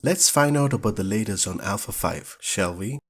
Let's find out about the latest on Alpha 5, shall we?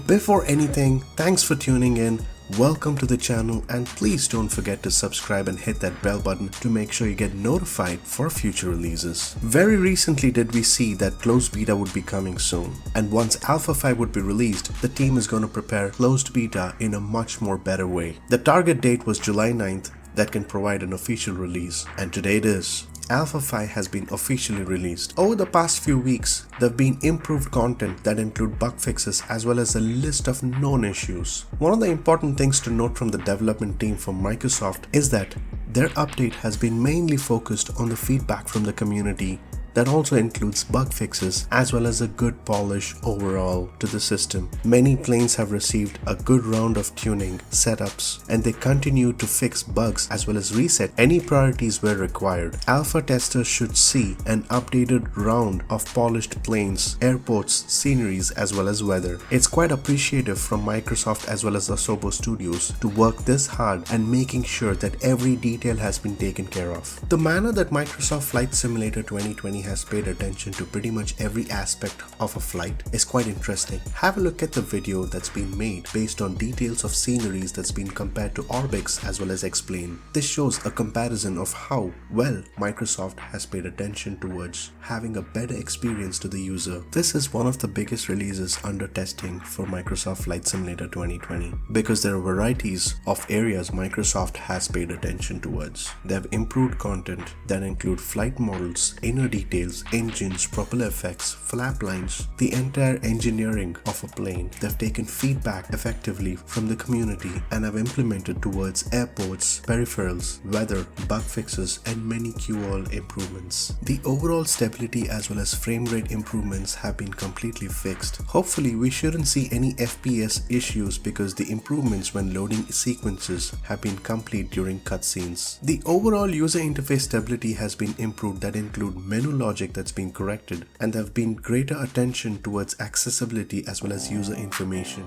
Before anything, thanks for tuning in. Welcome to the channel, and please don't forget to subscribe and hit that bell button to make sure you get notified for future releases. Very recently did we see that closed beta would be coming soon, and once Alpha 5 would be released, the team is going to prepare closed beta in a much more better way. The target date was July 9th that can provide an official release, and today it is. Alpha 5 has been officially released. Over the past few weeks, there have been improved content that include bug fixes as well as a list of known issues. One of the important things to note from the development team from Microsoft is that their update has been mainly focused on the feedback from the community. That also includes bug fixes as well as a good polish overall to the system. Many planes have received a good round of tuning, setups, and they continue to fix bugs as well as reset any priorities where required. Alpha testers should see an updated round of polished planes, airports, sceneries as well as weather. It's quite appreciative from Microsoft as well as Asobo Studios to work this hard and making sure that every detail has been taken care of. The manner that Microsoft Flight Simulator 2020 has paid attention to pretty much every aspect of a flight is quite interesting. Have a look at the video that's been made based on details of sceneries that's been compared to Orbix as well as Explain. This shows a comparison of how well Microsoft has paid attention towards having a better experience to the user. This is one of the biggest releases under testing for Microsoft Flight Simulator 2020 because there are varieties of areas Microsoft has paid attention towards. They have improved content that include flight models, inner details, engines, propeller effects, flap lines, the entire engineering of a plane. They've taken feedback effectively from the community and have implemented towards airports, peripherals, weather, bug fixes, and many QoL improvements. The overall stability as well as frame rate improvements have been completely fixed. Hopefully, we shouldn't see any FPS issues because the improvements when loading sequences have been complete during cutscenes. The overall user interface stability has been improved that include menu logic that's been corrected, and there have been greater attention towards accessibility as well as user information.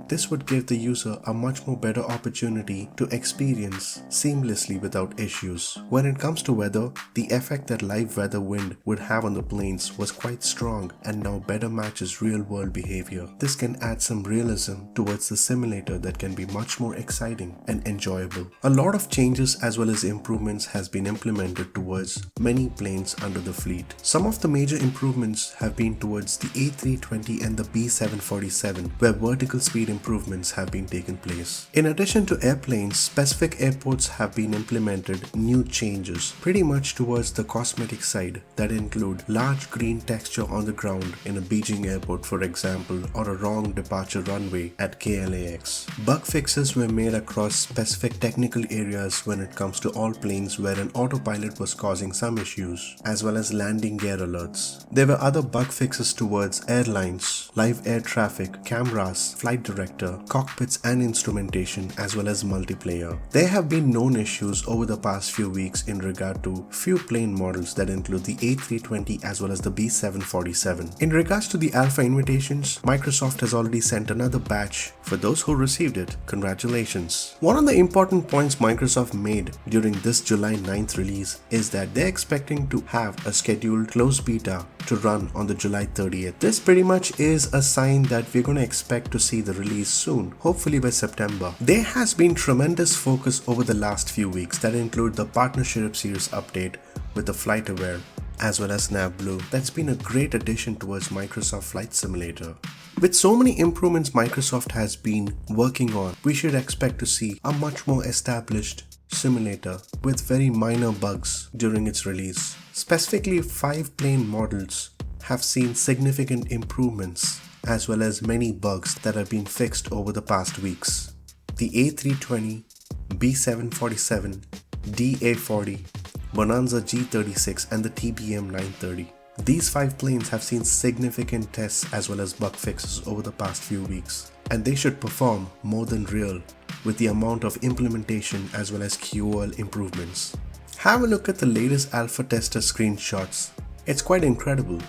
This would give the user a much more better opportunity to experience seamlessly without issues. When it comes to weather, the effect that live weather wind would have on the planes was quite strong and now better matches real world behavior. This can add some realism towards the simulator that can be much more exciting and enjoyable. A lot of changes as well as improvements has been implemented towards many planes under the fleet. Some of the major improvements have been towards the A320 and the B747, where vertical speed improvements have been taken place. In addition to airplanes, specific airports have been implemented new changes pretty much towards the cosmetic side that include large green texture on the ground in a Beijing airport, for example, or a wrong departure runway at KLAX. Bug fixes were made across specific technical areas when it comes to all planes where an autopilot was causing some issues, as well as landing gear alerts. There were other bug fixes towards airlines, live air traffic, cameras, flight director, cockpits and instrumentation, as well as multiplayer. There have been known issues over the past few weeks in regard to few plane models that include the A320 as well as the B747. In regards to the alpha invitations, Microsoft has already sent another batch. For those who received it, congratulations. One of the important points Microsoft made during this July 9th release is that they're expecting to have a scheduled closed beta to run on the July 30th. This pretty much is a sign that we're going to expect to see the release soon, hopefully by September. There has been tremendous focus over the last few weeks that include the Partnership Series update with the FlightAware as well as NavBlue. That's been a great addition towards Microsoft Flight Simulator. With so many improvements Microsoft has been working on, we should expect to see a much more established simulator with very minor bugs during its release. Specifically, 5 plane models have seen significant improvements as well as many bugs that have been fixed over the past weeks. The A320, B747, DA40, Bonanza G36 and the TBM 930. These 5 planes have seen significant tests as well as bug fixes over the past few weeks, and they should perform more than real with the amount of implementation as well as QoL improvements. Have a look at the latest alpha tester screenshots. It's quite incredible.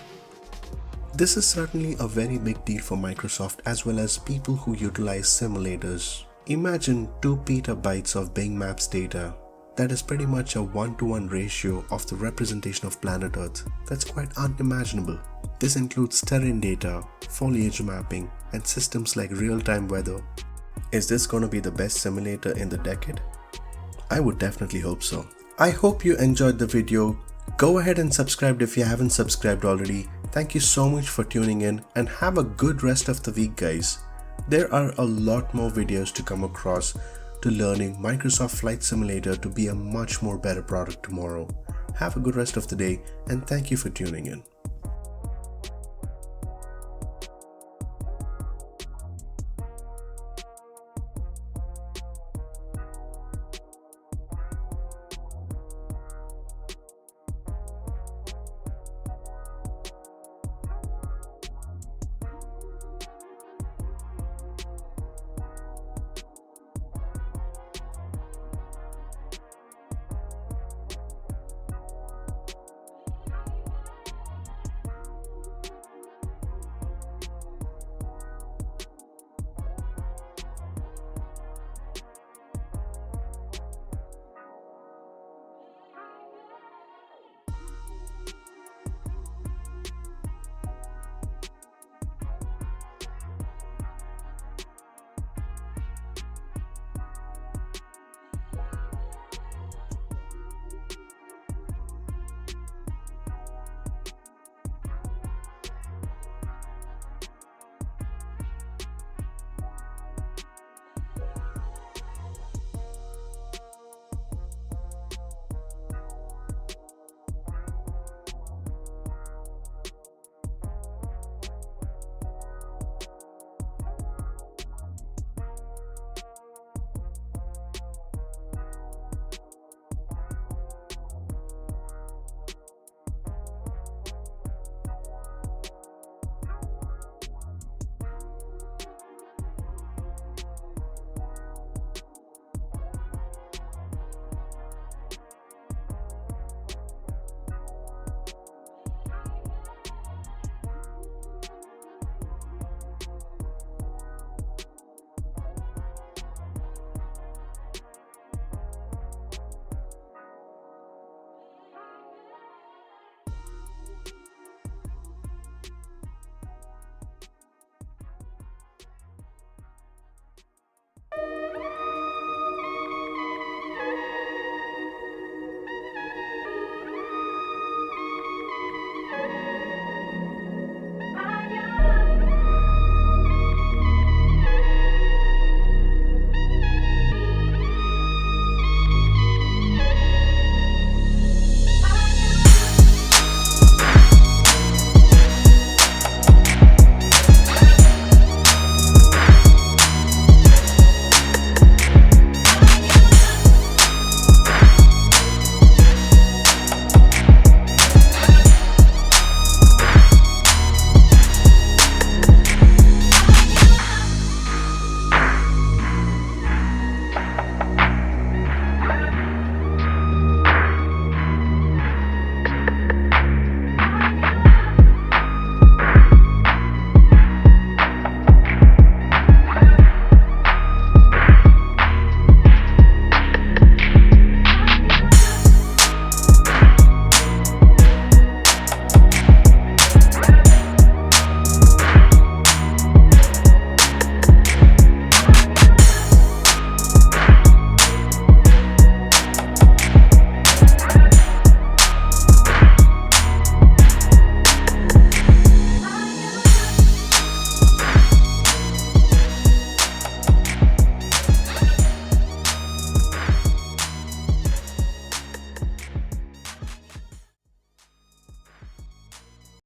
This is certainly a very big deal for Microsoft as well as people who utilize simulators. Imagine 2 petabytes of Bing Maps data. That is pretty much a 1-to-1 ratio of the representation of planet Earth. That's quite unimaginable. This includes terrain data, foliage mapping, and systems like real-time weather. Is this going to be the best simulator in the decade? I would definitely hope so. I hope you enjoyed the video. Go ahead and subscribe if you haven't subscribed already. Thank you so much for tuning in and have a good rest of the week, guys. There are a lot more videos to come across to learning Microsoft Flight Simulator to be a much more better product tomorrow. Have a good rest of the day and thank you for tuning in.